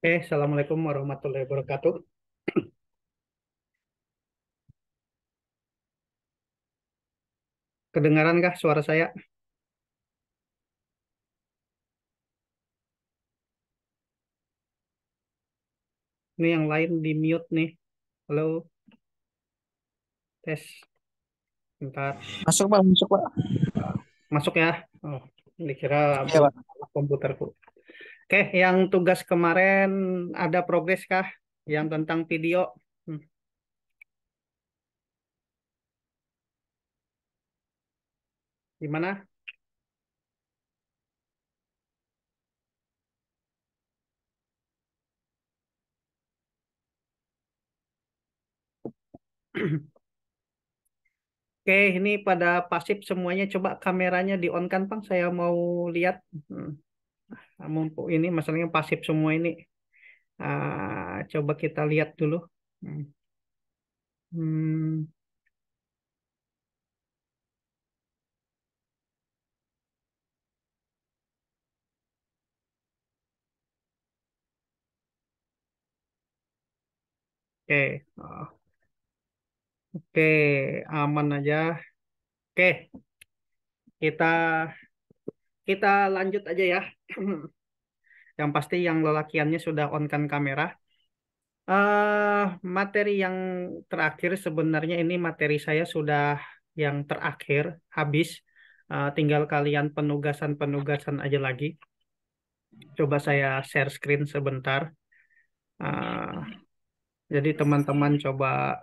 Assalamualaikum warahmatullahi wabarakatuh. Kedengaran suara saya? Ini yang lain di mute nih. Halo, tes. Bentar. Masuk Pak, masuk Pak. Masuk ya. Oh, dikira Iya Pak. komputerku. Oke, yang tugas kemarin ada progres kah? Yang tentang video. Hmm, Gimana? Oke, ini pada pasif semuanya. Coba kameranya di on kan, Bang? Saya mau lihat. Hmm, Mumpung ini masalahnya pasif semua ini. Coba kita lihat dulu. Hmm. Hmm. Oke, oke, aman aja. Oke, kita kita lanjut aja ya. Yang pasti yang lelakiannya sudah on kan kamera. Materi yang terakhir sebenarnya ini materi saya sudah yang terakhir habis. Tinggal kalian penugasan-penugasan aja lagi. Coba saya share screen sebentar. Ah, jadi teman-teman coba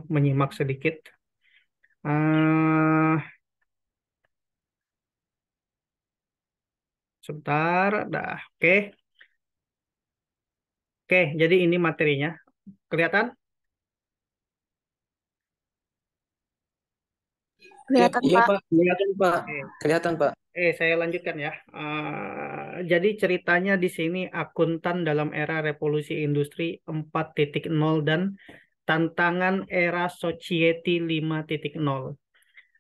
menyimak sedikit. Ah, Sebentar, dah. Oke, oke. Jadi ini materinya. Kelihatan? Kelihatan Kelihatan? Iya Pak, kelihatan Pak. Oke. Kelihatan Pak. Saya lanjutkan ya. Jadi ceritanya di sini akuntan dalam era revolusi industri 4.0 dan tantangan era society 5.0.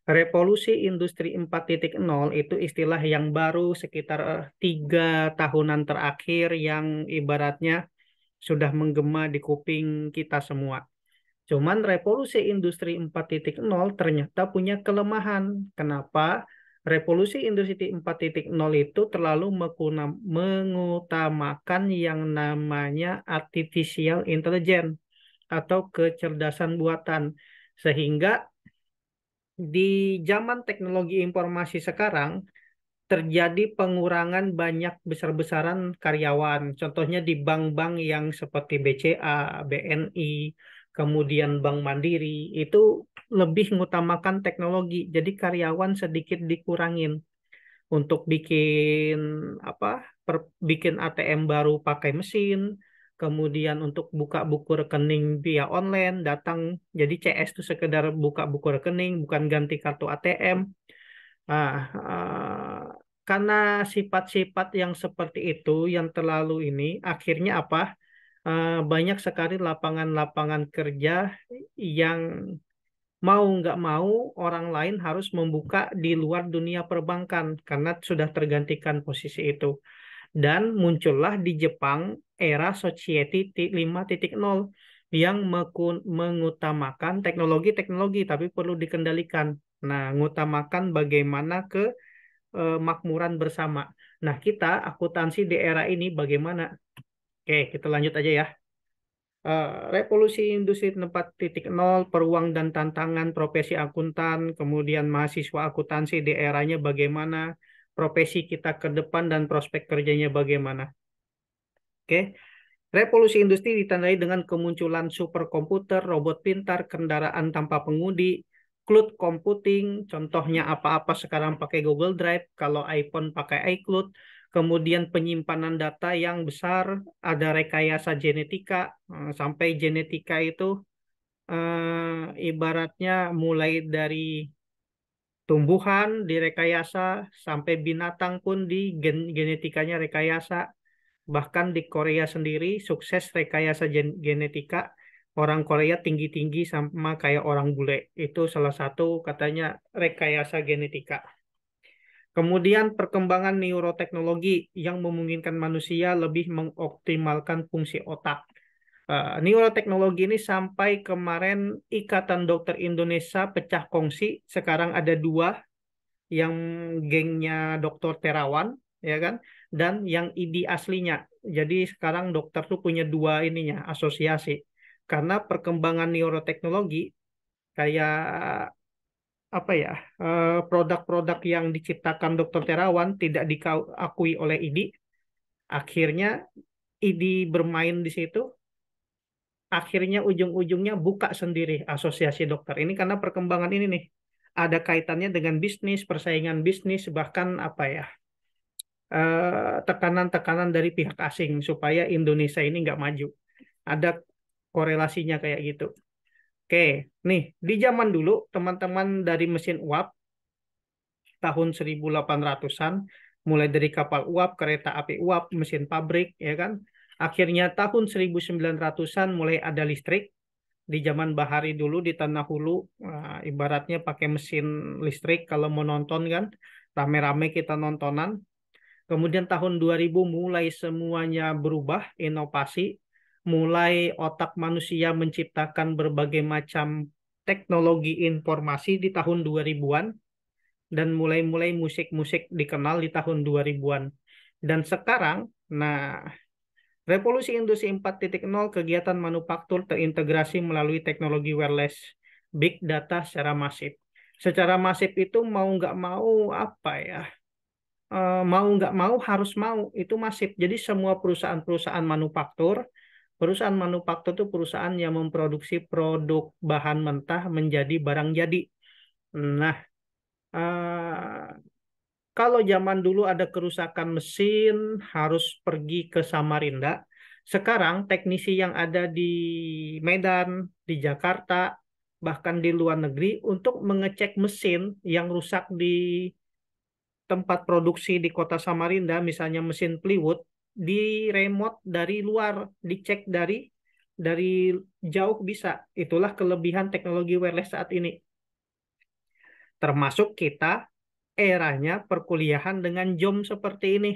Revolusi industri 4.0 itu istilah yang baru sekitar 3 tahunan terakhir yang ibaratnya sudah menggema di kuping kita semua. Cuman revolusi industri 4.0 ternyata punya kelemahan. Kenapa? Revolusi industri 4.0 itu terlalu mengutamakan yang namanya artificial intelligence atau kecerdasan buatan. Sehingga di zaman teknologi informasi sekarang terjadi pengurangan banyak besar-besaran karyawan. Contohnya di bank-bank yang seperti BCA, BNI, kemudian Bank Mandiri, itu lebih mengutamakan teknologi. Jadi karyawan sedikit dikurangin untuk bikin apa? Bikin ATM baru pakai mesin, kemudian untuk buka buku rekening via online, datang jadi CS itu sekedar buka buku rekening, bukan ganti kartu ATM. Nah, karena sifat-sifat yang seperti itu yang terlalu ini, akhirnya apa? Banyak sekali lapangan-lapangan kerja yang mau nggak mau orang lain harus membuka di luar dunia perbankan karena sudah tergantikan posisi itu. Dan muncullah di Jepang era Society 5.0 yang mengutamakan teknologi-teknologi tapi perlu dikendalikan. Nah, mengutamakan bagaimana makmuran bersama. Nah, kita akuntansi di era ini bagaimana? Oke, kita lanjut aja ya. Revolusi industri 4.0, peluang dan tantangan profesi akuntan, kemudian mahasiswa akuntansi di eranya bagaimana, profesi kita ke depan dan prospek kerjanya bagaimana. Oke, revolusi industri ditandai dengan kemunculan superkomputer, robot pintar, kendaraan tanpa pengemudi, cloud computing, contohnya apa-apa sekarang pakai Google Drive, kalau iPhone pakai iCloud, kemudian penyimpanan data yang besar, ada rekayasa genetika, sampai genetika itu ibaratnya mulai dari tumbuhan direkayasa sampai binatang pun di genetikanya rekayasa. Bahkan di Korea sendiri sukses rekayasa genetika. Orang Korea tinggi-tinggi sama kayak orang bule. Itu salah satu katanya rekayasa genetika. Kemudian perkembangan neuroteknologi yang memungkinkan manusia lebih mengoptimalkan fungsi otak. Neuroteknologi ini sampai kemarin Ikatan Dokter Indonesia pecah kongsi, sekarang ada dua, yang gengnya Dokter Terawan, ya kan, dan yang ID aslinya. Jadi sekarang dokter tuh punya dua ininya, asosiasi. Karena perkembangan neuroteknologi kayak apa ya, produk-produk yang diciptakan Dokter Terawan tidak diakui oleh ID, akhirnya ID bermain di situ, akhirnya ujung-ujungnya buka sendiri asosiasi dokter. Ini karena perkembangan ini nih. Ada kaitannya dengan bisnis, persaingan bisnis, bahkan apa ya, tekanan-tekanan dari pihak asing supaya Indonesia ini nggak maju. Ada korelasinya kayak gitu. Oke, nih di zaman dulu teman-teman dari mesin uap tahun 1800-an, mulai dari kapal uap, kereta api uap, mesin pabrik, ya kan. Akhirnya tahun 1900-an mulai ada listrik. Di zaman Bahari dulu di Tanah Hulu, ibaratnya pakai mesin listrik kalau mau nonton kan, rame-rame kita nontonan. Kemudian tahun 2000 mulai semuanya berubah, inovasi, mulai otak manusia menciptakan berbagai macam teknologi informasi di tahun 2000-an, dan mulai-mulai musik-musik dikenal di tahun 2000-an. Dan sekarang, nah, revolusi industri 4.0, kegiatan manufaktur terintegrasi melalui teknologi wireless, big data secara masif. Secara masif itu mau nggak mau apa ya, mau nggak mau harus mau, itu masif. Jadi semua perusahaan-perusahaan manufaktur, perusahaan manufaktur itu perusahaan yang memproduksi produk bahan mentah menjadi barang jadi. Nah, eh, kalau zaman dulu ada kerusakan mesin harus pergi ke Samarinda. Sekarang teknisi yang ada di Medan, di Jakarta, bahkan di luar negeri untuk mengecek mesin yang rusak di tempat produksi di kota Samarinda, misalnya mesin plywood, di remote dari luar, dicek dari jauh bisa. Itulah kelebihan teknologi wireless saat ini. Termasuk kita eranya perkuliahan dengan Zoom seperti ini,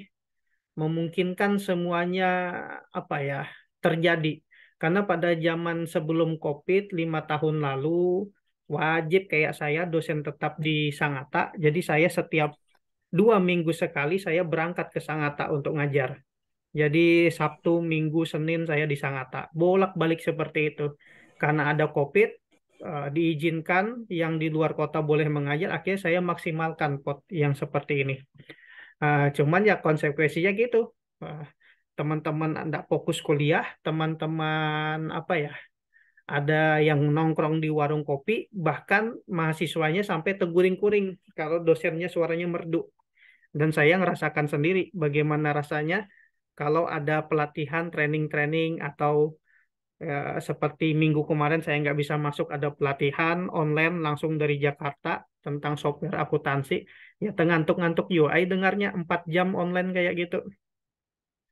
memungkinkan semuanya apa ya terjadi. Karena pada zaman sebelum COVID 5 tahun lalu wajib kayak saya dosen tetap di Sangatta. Jadi saya setiap 2 minggu sekali saya berangkat ke Sangatta untuk ngajar. Jadi Sabtu, Minggu, Senin saya di Sangatta. Bolak-balik seperti itu. Karena ada COVID, diizinkan yang di luar kota boleh mengajar. Akhirnya saya maksimalkan pot yang seperti ini. Cuman ya konsekuensinya gitu. Ah, Teman-teman tidak fokus kuliah, teman-teman apa ya, ada yang nongkrong di warung kopi, bahkan mahasiswanya sampai teguring-kuring kalau dosennya suaranya merdu. Dan saya ngerasakan sendiri bagaimana rasanya kalau ada pelatihan, training-training, atau seperti minggu kemarin saya nggak bisa masuk, ada pelatihan online langsung dari Jakarta tentang software akuntansi. Ya ngantuk-ngantuk UI dengarnya 4 jam online kayak gitu.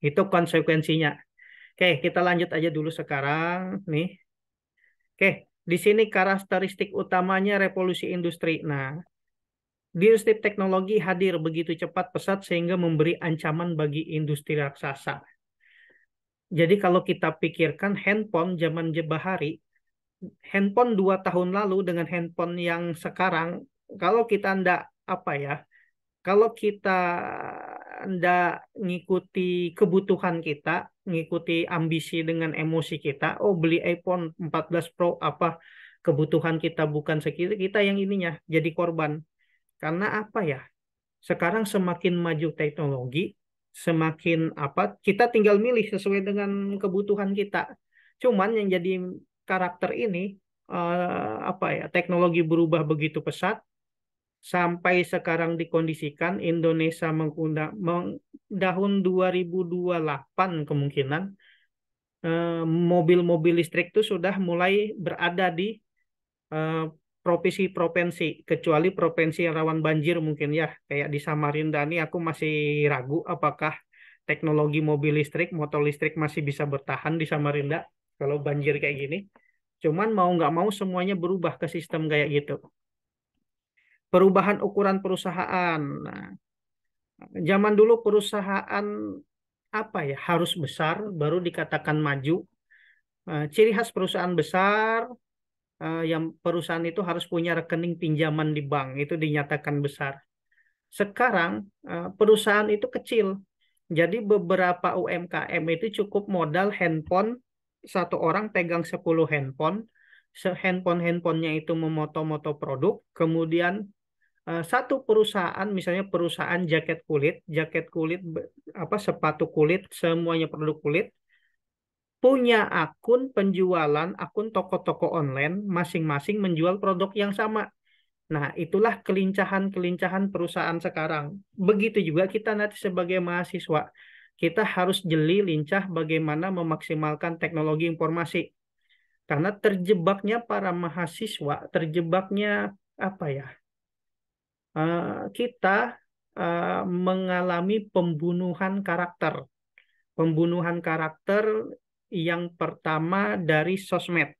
Itu konsekuensinya. Oke, kita lanjut aja dulu sekarang nih. Oke, di sini karakteristik utamanya revolusi industri. Nah, disruptif teknologi hadir begitu cepat pesat sehingga memberi ancaman bagi industri raksasa. Jadi kalau kita pikirkan handphone zaman Bahari, handphone 2 tahun lalu dengan handphone yang sekarang, kalau kita ndak apa ya, kalau kita ndak ngikuti kebutuhan kita, ngikuti ambisi dengan emosi kita, oh beli iPhone 14 Pro apa, kebutuhan kita bukan segitu, kita yang ininya jadi korban. Karena apa ya? Sekarang semakin maju teknologi, semakin apa, kita tinggal milih sesuai dengan kebutuhan kita. Cuman yang jadi karakter ini, apa ya, teknologi berubah begitu pesat, sampai sekarang dikondisikan Indonesia tahun 2028 kemungkinan eh, mobil-mobil listrik itu sudah mulai berada di eh, provinsi-provinsi, kecuali provinsi yang rawan banjir mungkin ya, kayak di Samarinda ini aku masih ragu apakah teknologi mobil listrik, motor listrik masih bisa bertahan di Samarinda kalau banjir kayak gini. Cuman mau nggak mau semuanya berubah ke sistem kayak gitu. Perubahan ukuran perusahaan. Nah, Zaman dulu perusahaan apa ya harus besar baru dikatakan maju. Ciri khas perusahaan besar yang perusahaan itu harus punya rekening pinjaman di bank itu dinyatakan besar. Sekarang perusahaan itu kecil. Jadi beberapa UMKM itu cukup modal handphone, satu orang pegang 10 handphone, handphonenya itu memoto-moto produk, kemudian satu perusahaan, misalnya perusahaan jaket kulit, apa sepatu kulit, semuanya produk kulit, punya akun penjualan, akun toko-toko online, masing-masing menjual produk yang sama. Nah, itulah kelincahan-kelincahan perusahaan sekarang. Begitu juga kita nanti sebagai mahasiswa. Kita harus jeli, lincah bagaimana memaksimalkan teknologi informasi. Karena terjebaknya para mahasiswa, terjebaknya apa ya? Kita mengalami pembunuhan karakter. Pembunuhan karakter yang pertama dari sosmed.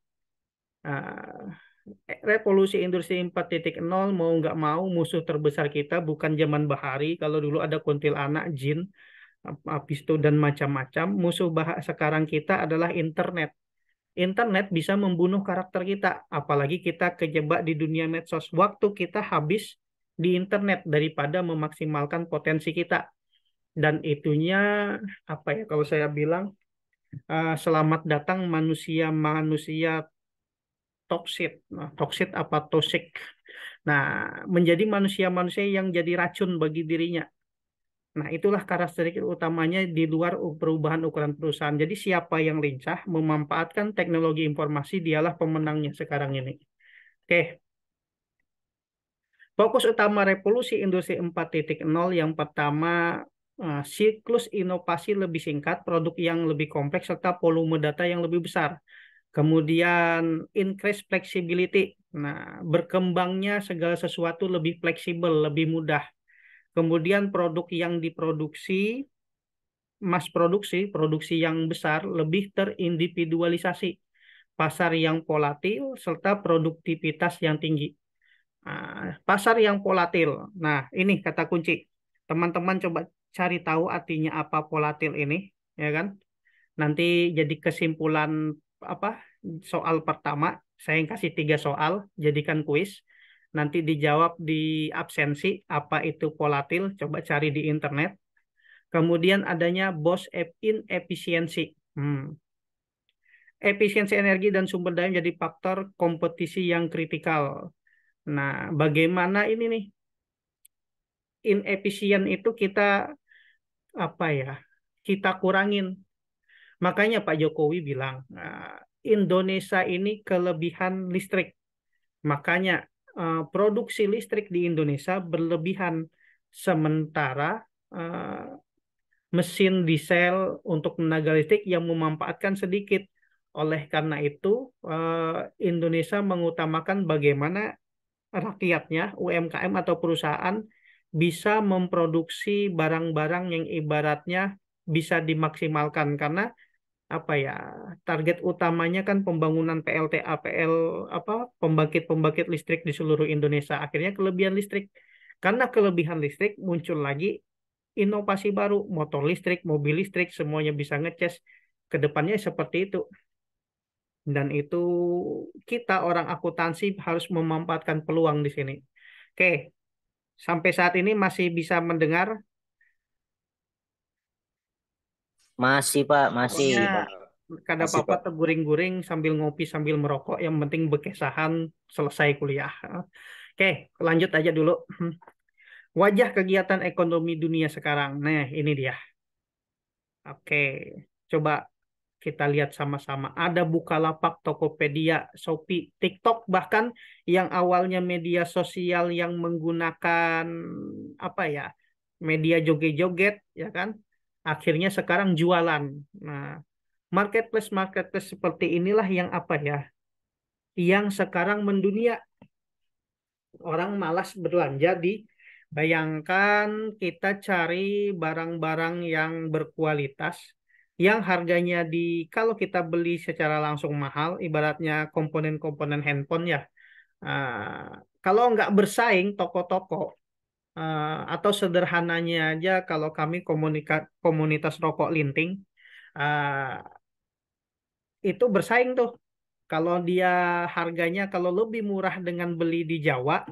Revolusi Industri 4.0 mau nggak mau musuh terbesar kita bukan zaman bahari. Kalau dulu ada kuntilanak, jin, habis itu dan macam-macam. Musuh sekarang kita adalah internet. Internet bisa membunuh karakter kita. Apalagi kita kejebak di dunia medsos. Waktu kita habis di internet daripada memaksimalkan potensi kita. Dan itunya apa ya kalau saya bilang selamat datang manusia-manusia toxic. Nah, toxic apa toxic. Nah, menjadi manusia-manusia yang jadi racun bagi dirinya. Nah, itulah karakteristik utamanya di luar perubahan ukuran perusahaan. Jadi siapa yang lincah memanfaatkan teknologi informasi dialah pemenangnya sekarang ini. Oke, fokus utama revolusi industri 4.0 yang pertama siklus inovasi lebih singkat, produk yang lebih kompleks serta volume data yang lebih besar. Kemudian increase flexibility. Nah, berkembangnya segala sesuatu lebih fleksibel, lebih mudah. Kemudian produk yang diproduksi, mass produksi, produksi yang besar, lebih terindividualisasi. Pasar yang volatil, serta produktivitas yang tinggi. Pasar yang volatil. Nah, ini kata kunci. Teman-teman coba cari tahu artinya apa volatil ini, ya kan? Nanti jadi kesimpulan apa soal pertama, saya yang kasih 3 soal, jadikan kuis. Nanti dijawab di absensi, apa itu volatil, coba cari di internet. Kemudian adanya boss inefisiensi. Efisiensi energi dan sumber daya menjadi faktor kompetisi yang kritikal. Nah, bagaimana ini nih, inefisien itu kita apa ya, kita kurangin. Makanya Pak Jokowi bilang, Indonesia ini kelebihan listrik. Makanya produksi listrik di Indonesia berlebihan. Sementara eh, mesin diesel untuk tenaga listrik yang memanfaatkan sedikit. Oleh karena itu, Indonesia mengutamakan bagaimana rakyatnya, UMKM atau perusahaan bisa memproduksi barang-barang yang ibaratnya bisa dimaksimalkan karena apa ya target utamanya kan pembangunan PLTA PL apa pembangkit-pembangkit listrik di seluruh Indonesia akhirnya kelebihan listrik karena kelebihan listrik muncul lagi inovasi baru motor listrik mobil listrik semuanya bisa ngecas kedepannya seperti itu dan itu kita orang akuntansi harus memanfaatkan peluang di sini. Oke, sampai saat ini masih bisa mendengar. Masih Pak, masih. Pokoknya kada Masih apa-apa Pak. terguring-guring sambil ngopi sambil merokok. Yang penting bekesahan selesai kuliah. Oke, lanjut aja dulu. Wajah kegiatan ekonomi dunia sekarang. Nah, ini dia. Oke, coba kita lihat sama-sama. Ada Bukalapak, Tokopedia, Shopee, TikTok, bahkan yang awalnya media sosial yang menggunakan apa ya, media joget-joget, ya kan? Akhirnya sekarang jualan. Nah, marketplace seperti inilah yang apa ya, yang sekarang mendunia. Orang malas belanja di bayangkan kita cari barang-barang yang berkualitas yang harganya di kalau kita beli secara langsung mahal ibaratnya komponen-komponen handphone ya. Kalau nggak bersaing toko-toko Atau sederhananya aja kalau kami komunitas rokok linting, uh, itu bersaing tuh. Kalau dia harganya kalau lebih murah dengan beli di Jawa,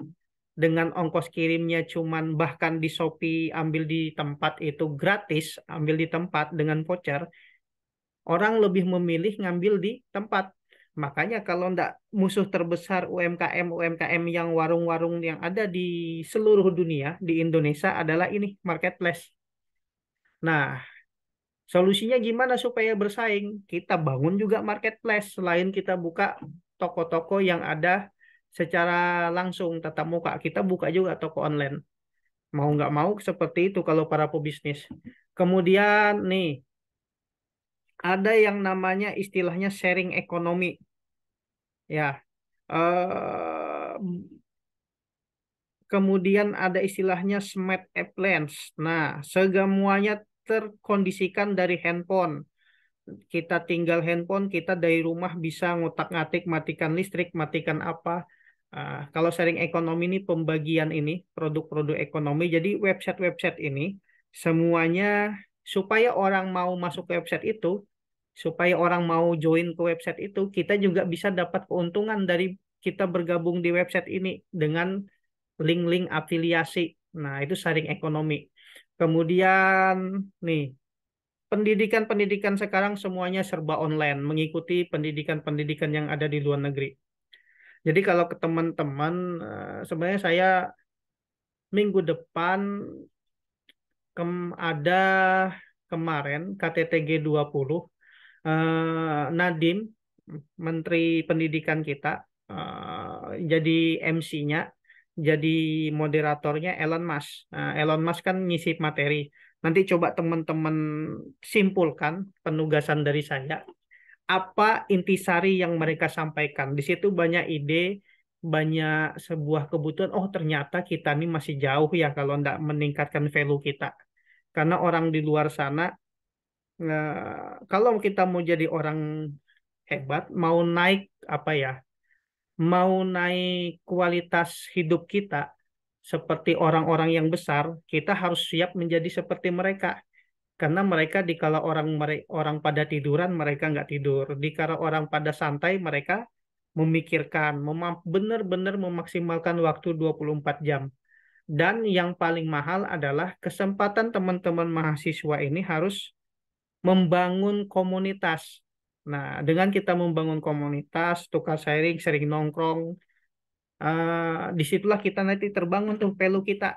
dengan ongkos kirimnya cuman bahkan di Shopee ambil di tempat itu gratis, ambil di tempat dengan voucher, orang lebih memilih ngambil di tempat. Makanya kalau ndak musuh terbesar UMKM yang warung-warung yang ada di seluruh dunia di Indonesia adalah ini marketplace. Nah, solusinya gimana supaya bersaing? Kita bangun juga marketplace selain kita buka toko-toko yang ada secara langsung tatap muka. Kita buka juga toko online. Mau nggak mau seperti itu kalau para pebisnis. Kemudian nih, ada yang namanya istilahnya sharing ekonomi. Ya, kemudian ada istilahnya smart appliance. Nah, semuanya terkondisikan dari handphone. Kita tinggal handphone, kita dari rumah bisa ngotak-ngatik, matikan listrik, matikan apa. Kalau sharing ekonomi ini pembagian ini, produk-produk ekonomi. Jadi website-website ini semuanya supaya orang mau masuk ke website itu, supaya orang mau join ke website itu, kita juga bisa dapat keuntungan dari kita bergabung di website ini dengan link-link afiliasi. Nah, itu sharing ekonomi. Kemudian nih, pendidikan-pendidikan sekarang semuanya serba online, mengikuti pendidikan-pendidikan yang ada di luar negeri. Jadi kalau ke teman-teman, sebenarnya saya minggu depan ada kemarin KTT G20, Nadiem, Menteri Pendidikan kita, jadi MC-nya, jadi moderatornya Elon Musk. Nah, Elon Musk kan ngisi materi. Nanti coba teman-teman simpulkan penugasan dari saya. Apa intisari yang mereka sampaikan? Di situ banyak ide, banyak sebuah kebutuhan. Oh, ternyata kita ini masih jauh ya kalau tidak meningkatkan value kita. Karena orang di luar sana, kalau kita mau jadi orang hebat, mau naik apa ya, mau naik kualitas hidup kita seperti orang-orang yang besar, kita harus siap menjadi seperti mereka. Karena mereka dikala orang pada tiduran, mereka nggak tidur. Dikala orang pada santai, mereka memikirkan, benar-benar memaksimalkan waktu 24 jam. Dan yang paling mahal adalah kesempatan teman-teman mahasiswa ini harus membangun komunitas. Nah, dengan kita membangun komunitas, tukar sharing, sering nongkrong, disitulah kita nanti terbangun tuh value kita.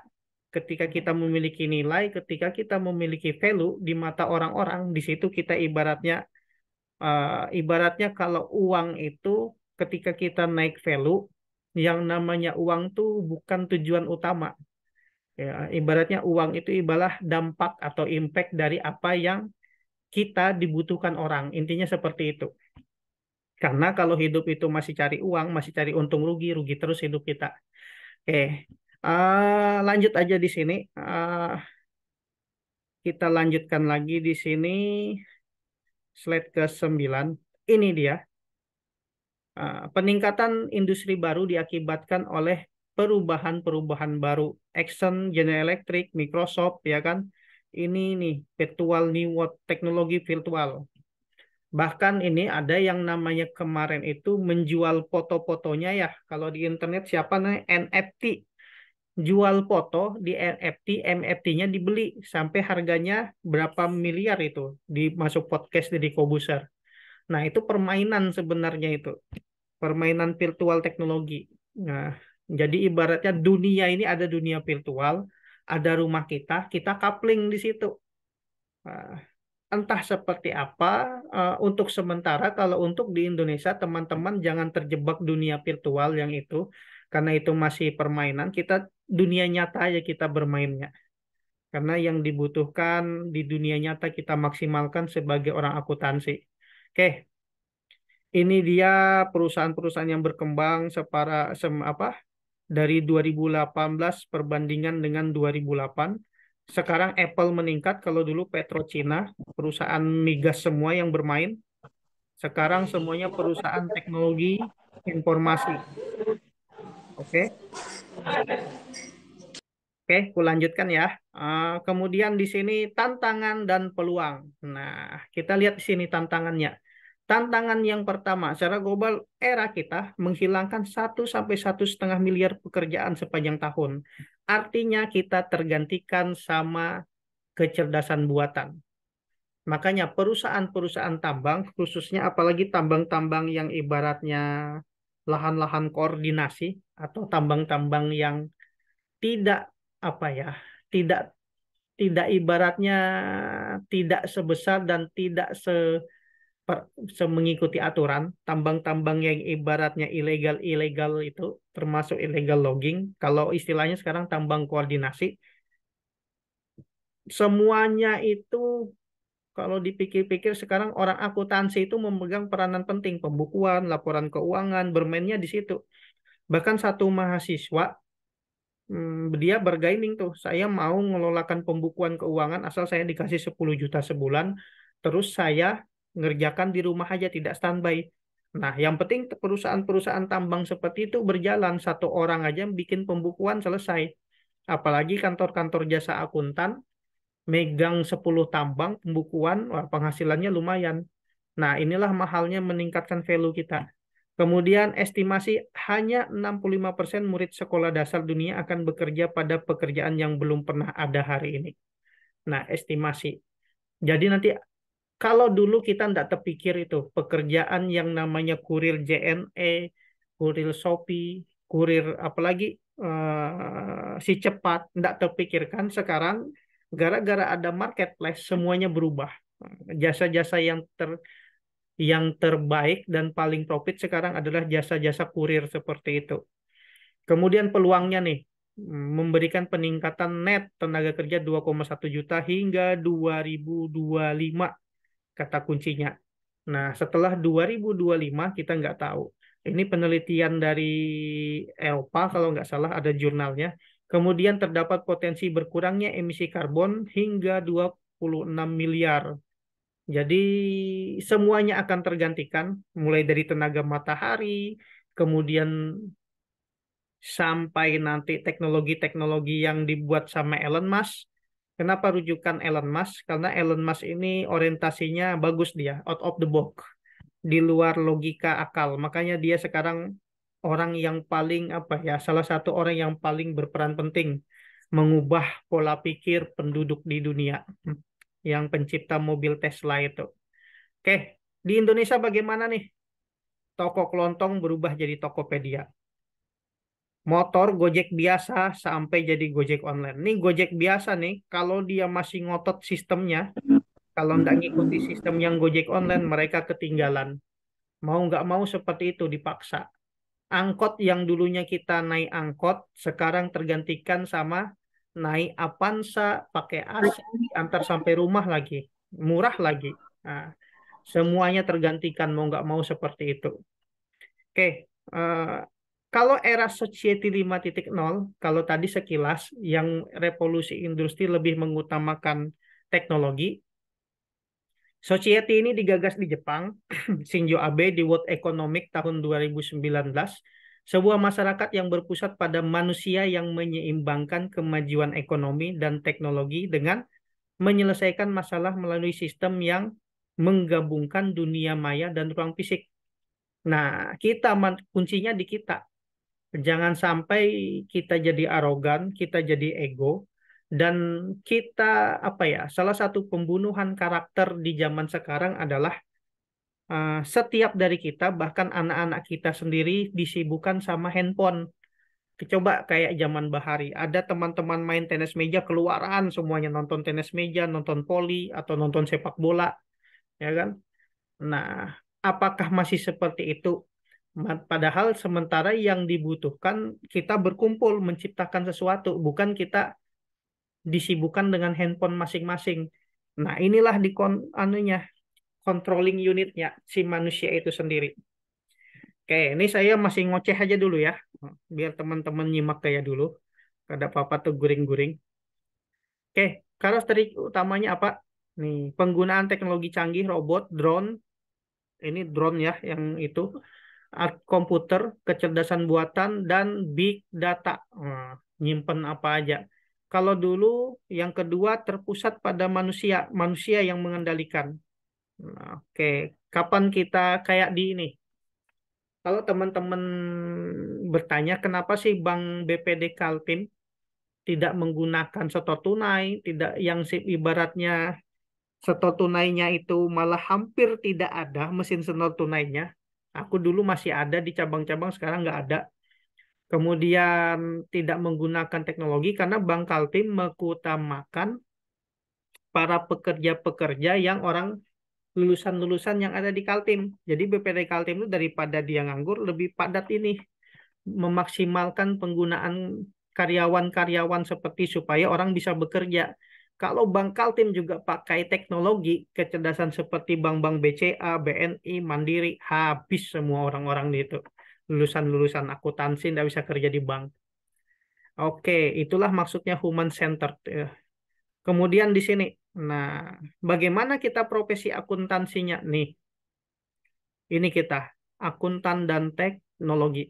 Ketika kita memiliki nilai, ketika kita memiliki value di mata orang-orang, di situ kita ibaratnya kalau uang itu ketika kita naik value, yang namanya uang tuh bukan tujuan utama. Ya, ibaratnya uang itu ibarat dampak atau impact dari apa yang kita dibutuhkan orang. Intinya seperti itu. Karena kalau hidup itu masih cari uang, masih cari untung rugi, rugi terus hidup kita. Oke, lanjut aja di sini. Kita lanjutkan lagi di sini slide ke-9. Ini dia. Peningkatan industri baru diakibatkan oleh perubahan-perubahan baru. Exxon, General Electric, Microsoft, ya kan? Ini nih, virtual new world, teknologi virtual. Bahkan ini ada yang namanya kemarin itu menjual foto-fotonya ya. Kalau di internet siapa namanya NFT. Jual foto di NFT, NFT-nya dibeli sampai harganya berapa miliar itu di masuk podcast di Kobuser. Nah, itu permainan sebenarnya itu. Permainan virtual teknologi. Nah, jadi ibaratnya dunia ini ada dunia virtual, ada rumah kita, kita coupling di situ. Nah, entah seperti apa, untuk sementara kalau untuk di Indonesia teman-teman jangan terjebak dunia virtual yang itu karena itu masih permainan, kita dunia nyata aja kita bermainnya, karena yang dibutuhkan di dunia nyata kita maksimalkan sebagai orang akuntansi. Oke, ini dia perusahaan-perusahaan yang berkembang dari 2018 perbandingan dengan 2008. Sekarang Apple meningkat, kalau dulu PetroChina, perusahaan migas semua yang bermain. Sekarang semuanya perusahaan teknologi informasi. Oke. Oke, aku lanjutkan ya. Kemudian di sini tantangan dan peluang. Nah, kita lihat di sini tantangannya. Tantangan yang pertama, secara global era kita menghilangkan 1 sampai 1,5 miliar pekerjaan sepanjang tahun. Artinya kita tergantikan sama kecerdasan buatan. Makanya perusahaan-perusahaan tambang, khususnya apalagi tambang-tambang yang ibaratnya lahan-lahan koordinasi atau tambang-tambang yang tidak apa ya, tidak tidak ibaratnya tidak sebesar dan tidak mengikuti aturan. Tambang-tambang yang ibaratnya ilegal-ilegal itu termasuk illegal logging. Kalau istilahnya sekarang tambang koordinasi, semuanya itu kalau dipikir-pikir sekarang orang akuntansi itu memegang peranan penting, pembukuan, laporan keuangan, bermainnya di situ. Bahkan satu mahasiswa dia bargaining tuh, saya mau mengelolakan pembukuan keuangan asal saya dikasih 10 juta sebulan, terus saya ngerjakan di rumah aja, tidak standby. Nah, yang penting perusahaan-perusahaan tambang seperti itu berjalan, satu orang aja bikin pembukuan selesai. Apalagi kantor-kantor jasa akuntan, megang 10 tambang, pembukuan, wah, penghasilannya lumayan. Nah, inilah mahalnya meningkatkan value kita. Kemudian estimasi hanya 65% murid sekolah dasar dunia akan bekerja pada pekerjaan yang belum pernah ada hari ini. Nah, estimasi. Jadi nanti kalau dulu kita tidak terpikir itu pekerjaan yang namanya kurir JNE, kurir Shopee, kurir apalagi si cepat tidak terpikirkan. Sekarang gara-gara ada marketplace semuanya berubah. Jasa-jasa yang terbaik dan paling profit sekarang adalah jasa-jasa kurir seperti itu. Kemudian peluangnya nih, memberikan peningkatan net tenaga kerja 2,1 juta hingga 2025 kata kuncinya. Nah, setelah 2025 kita nggak tahu. Ini penelitian dari Eropa kalau nggak salah ada jurnalnya. Kemudian terdapat potensi berkurangnya emisi karbon hingga 26 miliar. Jadi semuanya akan tergantikan, mulai dari tenaga matahari, kemudian sampai nanti teknologi-teknologi yang dibuat sama Elon Musk. Kenapa rujukan Elon Musk? Karena Elon Musk ini orientasinya bagus dia, out of the box, di luar logika akal. Makanya dia sekarang orang yang paling apa ya, salah satu orang yang paling berperan penting mengubah pola pikir penduduk di dunia. Yang pencipta mobil Tesla itu. Oke, di Indonesia bagaimana nih? Toko kelontong berubah jadi Tokopedia. Motor Gojek biasa sampai jadi Gojek online. Nih Gojek biasa nih, kalau dia masih ngotot sistemnya, kalau nggak ngikuti sistem yang Gojek online, mereka ketinggalan. Mau nggak mau seperti itu dipaksa. Angkot yang dulunya kita naik angkot, sekarang tergantikan sama naik Avanza, pakai AC, antar sampai rumah lagi. Murah lagi. Nah, semuanya tergantikan mau nggak mau seperti itu. Oke, kalau era Society 5.0, kalau tadi sekilas yang revolusi industri lebih mengutamakan teknologi, Society ini digagas di Jepang, Shinzo Abe di World Economic tahun 2019, sebuah masyarakat yang berpusat pada manusia yang menyeimbangkan kemajuan ekonomi dan teknologi dengan menyelesaikan masalah melalui sistem yang menggabungkan dunia maya dan ruang fisik. Nah, kuncinya di kita. Jangan sampai kita jadi arogan, kita jadi ego, dan kita apa ya? Salah satu pembunuhan karakter di zaman sekarang adalah setiap dari kita, bahkan anak-anak kita sendiri disibukkan sama handphone. Coba kayak zaman Bahari, ada teman-teman main tenis meja keluaran semuanya nonton tenis meja, nonton voli atau nonton sepak bola, ya kan? Nah, apakah masih seperti itu? Padahal sementara yang dibutuhkan kita berkumpul menciptakan sesuatu, bukan kita disibukkan dengan handphone masing-masing. Nah, inilah anunya controlling unitnya si manusia itu sendiri. Oke, ini saya masih ngoceh aja dulu ya, biar teman-teman nyimak kayak dulu. Ada apa-apa tuh guring-guring. Oke, karakteristik utamanya apa? Nih, penggunaan teknologi canggih, robot, drone. Ini drone ya, yang itu komputer, kecerdasan buatan, dan big data. Nyimpen apa aja. Kalau dulu yang kedua terpusat pada manusia, manusia yang mengendalikan. Nah, oke, kapan kita kayak di ini? Kalau teman-teman bertanya kenapa sih Bank BPD Kaltim tidak menggunakan setor tunai, tidak yang ibaratnya setor tunainya itu malah hampir tidak ada mesin setor tunainya. Aku dulu masih ada di cabang-cabang, sekarang nggak ada. Kemudian tidak menggunakan teknologi karena Bank Kaltim mengutamakan para pekerja-pekerja yang orang lulusan-lulusan yang ada di Kaltim. Jadi BPD Kaltim itu daripada dia nganggur lebih padat ini memaksimalkan penggunaan karyawan-karyawan seperti supaya orang bisa bekerja. Kalau Bank Kaltim juga pakai teknologi kecerdasan seperti bank-bank BCA, BNI, Mandiri, habis semua orang-orang itu. Lulusan-lulusan akuntansi tidak bisa kerja di bank. Oke, itulah maksudnya human centered. Kemudian di sini, nah, bagaimana kita profesi akuntansinya nih? Ini kita, akuntan dan teknologi.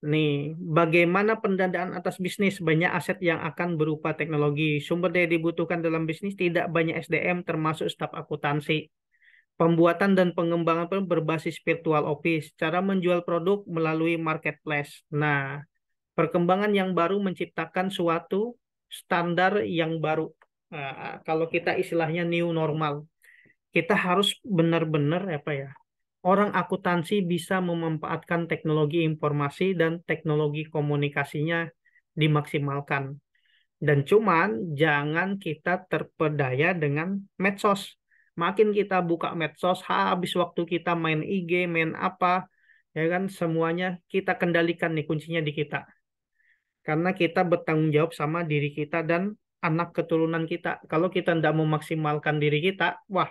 Nih, bagaimana pendanaan atas bisnis? Banyak aset yang akan berupa teknologi. Sumber daya dibutuhkan dalam bisnis tidak banyak SDM termasuk staf akuntansi. Pembuatan dan pengembangan berbasis virtual office. Cara menjual produk melalui marketplace. Nah, perkembangan yang baru menciptakan suatu standar yang baru. Nah, kalau kita istilahnya new normal. Kita harus benar-benar apa ya? Orang akuntansi bisa memanfaatkan teknologi informasi dan teknologi komunikasinya dimaksimalkan. Dan cuman jangan kita terpedaya dengan medsos. Makin kita buka medsos, habis waktu kita main IG, main apa, ya kan semuanya kita kendalikan nih kuncinya di kita. Karena kita bertanggung jawab sama diri kita dan anak keturunan kita. Kalau kita tidak memaksimalkan diri kita, wah,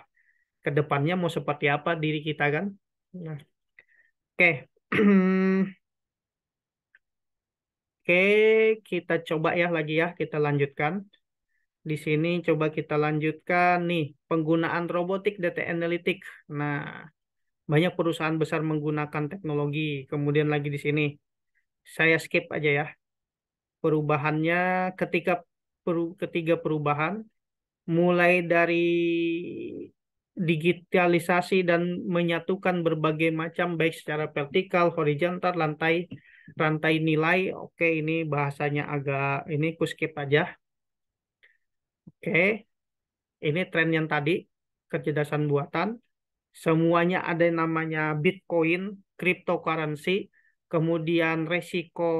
ke depannya mau seperti apa diri kita kan? Nah, oke. Oke, kita coba ya lagi ya, kita lanjutkan. Di sini coba kita lanjutkan nih, penggunaan robotik data analitik. Nah, banyak perusahaan besar menggunakan teknologi. Kemudian lagi di sini, saya skip aja ya. Perubahannya ketika ketiga perubahan, mulai dari digitalisasi dan menyatukan berbagai macam baik secara vertikal, horizontal, rantai nilai. Oke, ini bahasanya agak ini ku skip aja. Oke, ini tren yang tadi kecerdasan buatan. Semuanya ada yang namanya Bitcoin, cryptocurrency, kemudian resiko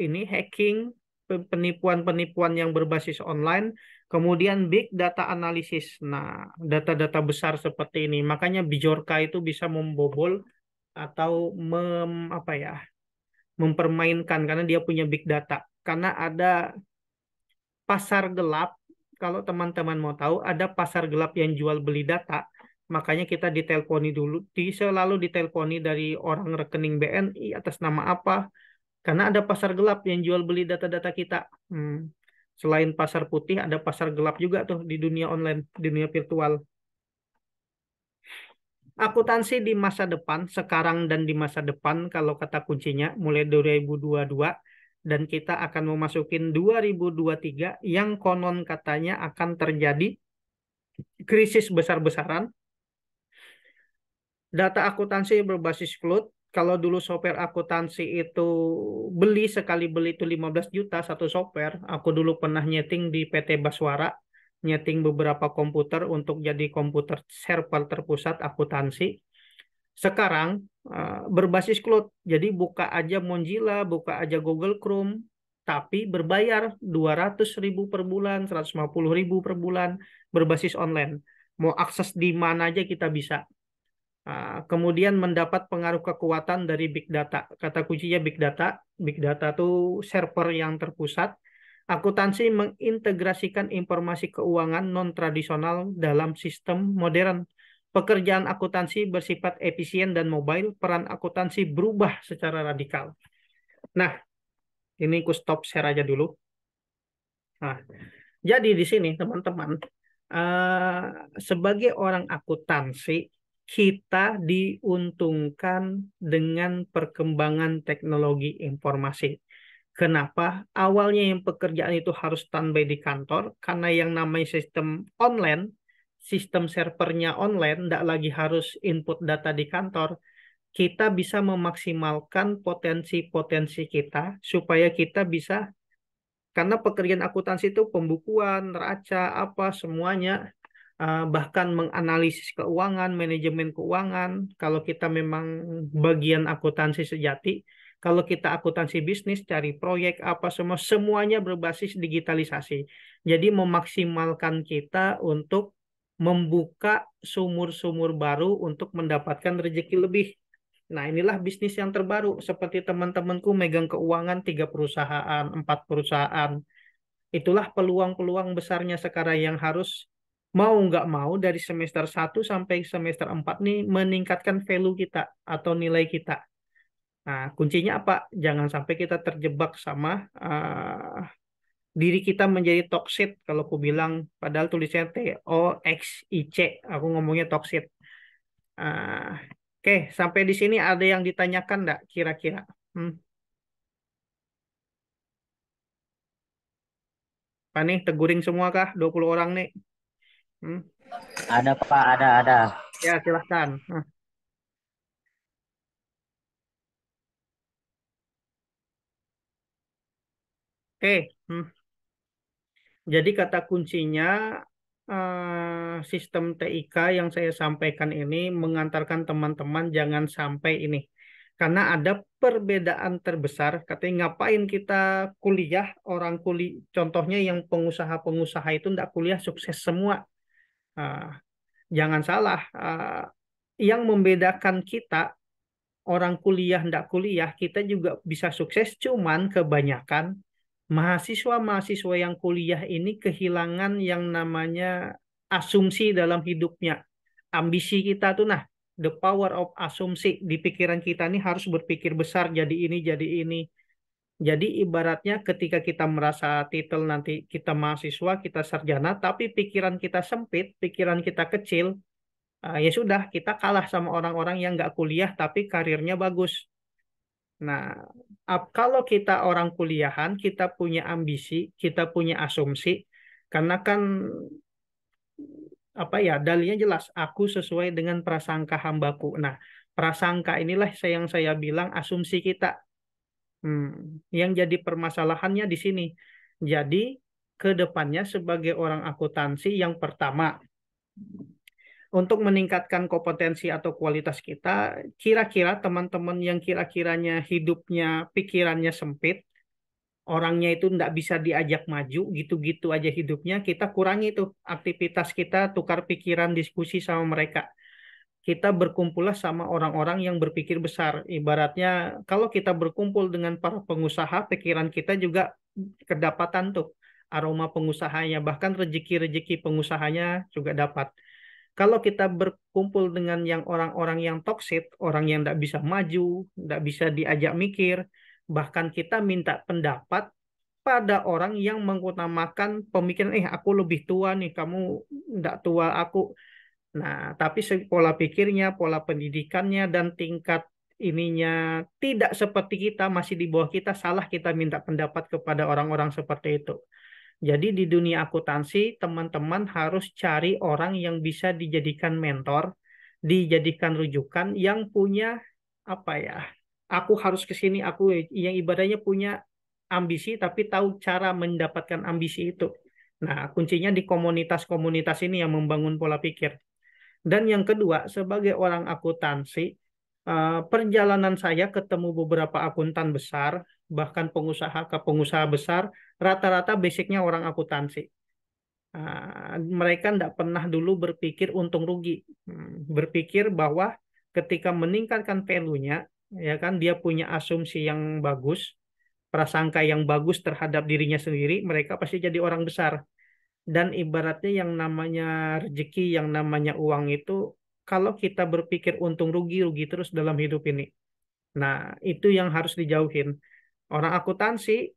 ini hacking, penipuan-penipuan yang berbasis online, kemudian big data analysis. Nah, data-data besar seperti ini. Makanya Bijorka itu bisa membobol atau apa ya, mempermainkan karena dia punya big data. Karena ada pasar gelap, kalau teman-teman mau tahu, ada pasar gelap yang jual beli data. Makanya kita diteleponi dulu, selalu diteleponi dari orang rekening BNI atas nama apa, karena ada pasar gelap yang jual beli data-data kita. Hmm. Selain pasar putih, ada pasar gelap juga tuh di dunia online, di dunia virtual. Akuntansi di masa depan, sekarang dan di masa depan, kalau kata kuncinya, mulai 2022, dan kita akan memasukin 2023, yang konon katanya akan terjadi krisis besar-besaran. Data akuntansi berbasis cloud. Kalau dulu software akuntansi itu sekali beli itu 15 juta satu software. Aku dulu pernah nyeting di PT Baswara, nyeting beberapa komputer untuk jadi komputer server terpusat akuntansi. Sekarang berbasis cloud. Jadi buka aja Mozilla, buka aja Google Chrome, tapi berbayar 200.000 per bulan, 150.000 per bulan, berbasis online. Mau akses di mana aja kita bisa. Kemudian mendapat pengaruh kekuatan dari big data. Kata kuncinya big data. Big data itu server yang terpusat. Akuntansi mengintegrasikan informasi keuangan non-tradisional dalam sistem modern. Pekerjaan akuntansi bersifat efisien dan mobile. Peran akuntansi berubah secara radikal. Nah, ini aku stop share aja dulu. Nah, jadi di sini teman-teman, sebagai orang akuntansi, kita diuntungkan dengan perkembangan teknologi informasi. Kenapa? Awalnya yang pekerjaan itu harus standby di kantor, karena yang namanya sistem online, sistem servernya online, tidak lagi harus input data di kantor. Kita bisa memaksimalkan potensi-potensi kita, supaya kita bisa, karena pekerjaan akuntansi itu pembukuan, neraca, apa, semuanya, bahkan menganalisis keuangan, manajemen keuangan. Kalau kita memang bagian akuntansi sejati, kalau kita akuntansi bisnis, cari proyek apa semua, semuanya berbasis digitalisasi. Jadi memaksimalkan kita untuk membuka sumur-sumur baru untuk mendapatkan rezeki lebih. Nah, inilah bisnis yang terbaru. Seperti teman-temanku megang keuangan 3 perusahaan, 4 perusahaan. Itulah peluang-peluang besarnya sekarang yang harus mau nggak mau dari semester 1 sampai semester 4 nih meningkatkan value kita atau nilai kita. Nah, kuncinya apa? Jangan sampai kita terjebak sama diri kita menjadi toxic. Kalau aku bilang, padahal tulisnya TOXIC, aku ngomongnya toxic. Ah, oke, sampai di sini ada yang ditanyakan nggak kira-kira? Hmm, Pak nih, teguring semua kah? 20 orang nih. Hmm, Ada Pak, ada. ya, silahkan. Nah, oke. Jadi kata kuncinya sistem TIK yang saya sampaikan ini mengantarkan teman-teman jangan sampai ini. Karena ada perbedaan terbesar. Katanya ngapain kita kuliah, orang kuliah, contohnya yang pengusaha-pengusaha itu tidak kuliah sukses semua. Ah, jangan salah, yang membedakan kita orang kuliah ndak kuliah, kita juga bisa sukses, cuman kebanyakan mahasiswa-mahasiswa yang kuliah ini kehilangan yang namanya asumsi dalam hidupnya. Ambisi kita tuh nah, the power of asumsi di pikiran kita nih harus berpikir besar jadi ini jadi ini. Jadi ibaratnya ketika kita merasa titel nanti kita mahasiswa, kita sarjana, tapi pikiran kita sempit, pikiran kita kecil, ya sudah kita kalah sama orang-orang yang nggak kuliah tapi karirnya bagus. Nah, kalau kita orang kuliahan, kita punya ambisi, kita punya asumsi, karena kan apa ya dalilnya jelas, aku sesuai dengan prasangka hambaku. Nah, prasangka inilah yang saya bilang asumsi kita. Yang jadi permasalahannya di sini. Jadi, ke depannya sebagai orang akuntansi yang pertama, untuk meningkatkan kompetensi atau kualitas kita, kira-kira teman-teman yang kira-kiranya hidupnya, pikirannya sempit, orangnya itu tidak bisa diajak maju, gitu-gitu aja hidupnya, kita kurangi tuh aktivitas kita, tukar pikiran, diskusi sama mereka. Kita berkumpullah sama orang-orang yang berpikir besar. Ibaratnya, kalau kita berkumpul dengan para pengusaha, pikiran kita juga kedapatan tuh aroma pengusahanya, bahkan rezeki-rezeki pengusahanya juga dapat. Kalau kita berkumpul dengan yang orang-orang yang toksik, orang yang tidak bisa maju, tidak bisa diajak mikir, bahkan kita minta pendapat pada orang yang mengutamakan pemikiran, aku lebih tua nih, kamu tidak tua aku. Nah, tapi pola pikirnya, pola pendidikannya, dan tingkat ininya tidak seperti kita, masih di bawah kita, salah kita minta pendapat kepada orang-orang seperti itu. Jadi di dunia akuntansi, teman-teman harus cari orang yang bisa dijadikan mentor, dijadikan rujukan, yang punya apa ya? Aku harus ke sini, aku yang ibaratnya punya ambisi tapi tahu cara mendapatkan ambisi itu. Nah, kuncinya di komunitas-komunitas ini yang membangun pola pikir. Dan yang kedua, sebagai orang akuntansi, perjalanan saya ketemu beberapa akuntan besar, bahkan pengusaha ke pengusaha besar, rata-rata basicnya orang akuntansi. Mereka tidak pernah dulu berpikir untung rugi. Berpikir bahwa ketika meningkatkan value-nya, ya kan dia punya asumsi yang bagus, prasangka yang bagus terhadap dirinya sendiri, mereka pasti jadi orang besar. Dan ibaratnya yang namanya rezeki, yang namanya uang itu, kalau kita berpikir untung rugi, rugi terus dalam hidup ini. Nah, itu yang harus dijauhin. Orang akuntansi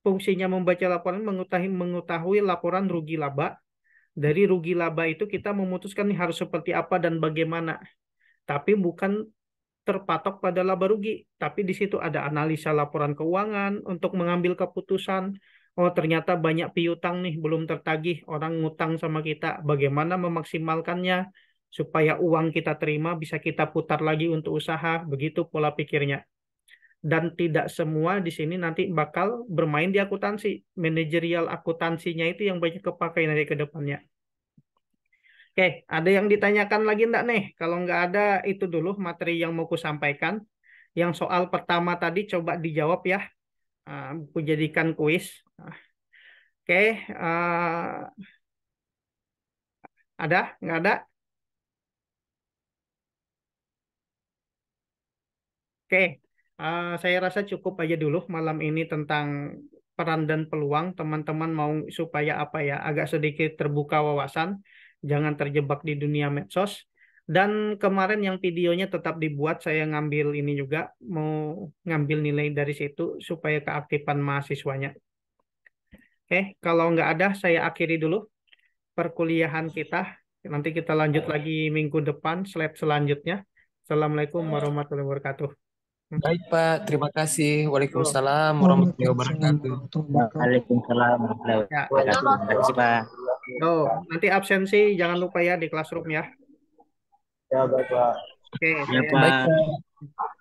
fungsinya membaca laporan, mengetahui laporan rugi laba. Dari rugi laba itu kita memutuskan nih harus seperti apa dan bagaimana. Tapi bukan terpatok pada laba rugi, tapi di situ ada analisa laporan keuangan untuk mengambil keputusan. Oh, ternyata banyak piutang nih belum tertagih, orang ngutang sama kita. Bagaimana memaksimalkannya supaya uang kita terima bisa kita putar lagi untuk usaha. Begitu pola pikirnya. Dan tidak semua di sini nanti bakal bermain di akuntansi. Manajerial akuntansinya itu yang banyak kepakai nanti ke depannya. Oke, ada yang ditanyakan lagi enggak nih? Kalau nggak ada, itu dulu materi yang mau ku sampaikan. Yang soal pertama tadi coba dijawab ya. Aku jadikan kuis. Oke, ada? Nggak ada? Oke, saya rasa cukup aja dulu malam ini tentang peran dan peluang. Teman-teman mau supaya apa ya, agak sedikit terbuka wawasan, jangan terjebak di dunia medsos. Dan kemarin yang videonya tetap dibuat, saya ngambil ini juga, mau ngambil nilai dari situ supaya keaktifan mahasiswanya. Oke, kalau nggak ada, saya akhiri dulu perkuliahan kita. Nanti kita lanjut lagi minggu depan, slide selanjutnya. Assalamualaikum warahmatullahi wabarakatuh. Baik, Pak. Terima kasih. Tuh. Waalaikumsalam warahmatullahi wabarakatuh. Waalaikumsalam warahmatullahi Ya, wabarakatuh. Terima kasih, Pak. tuh. Nanti absensi jangan lupa ya di classroom ya. Ya, baik, Pak. Oke, Ya, saya Baik, Pak. Pak.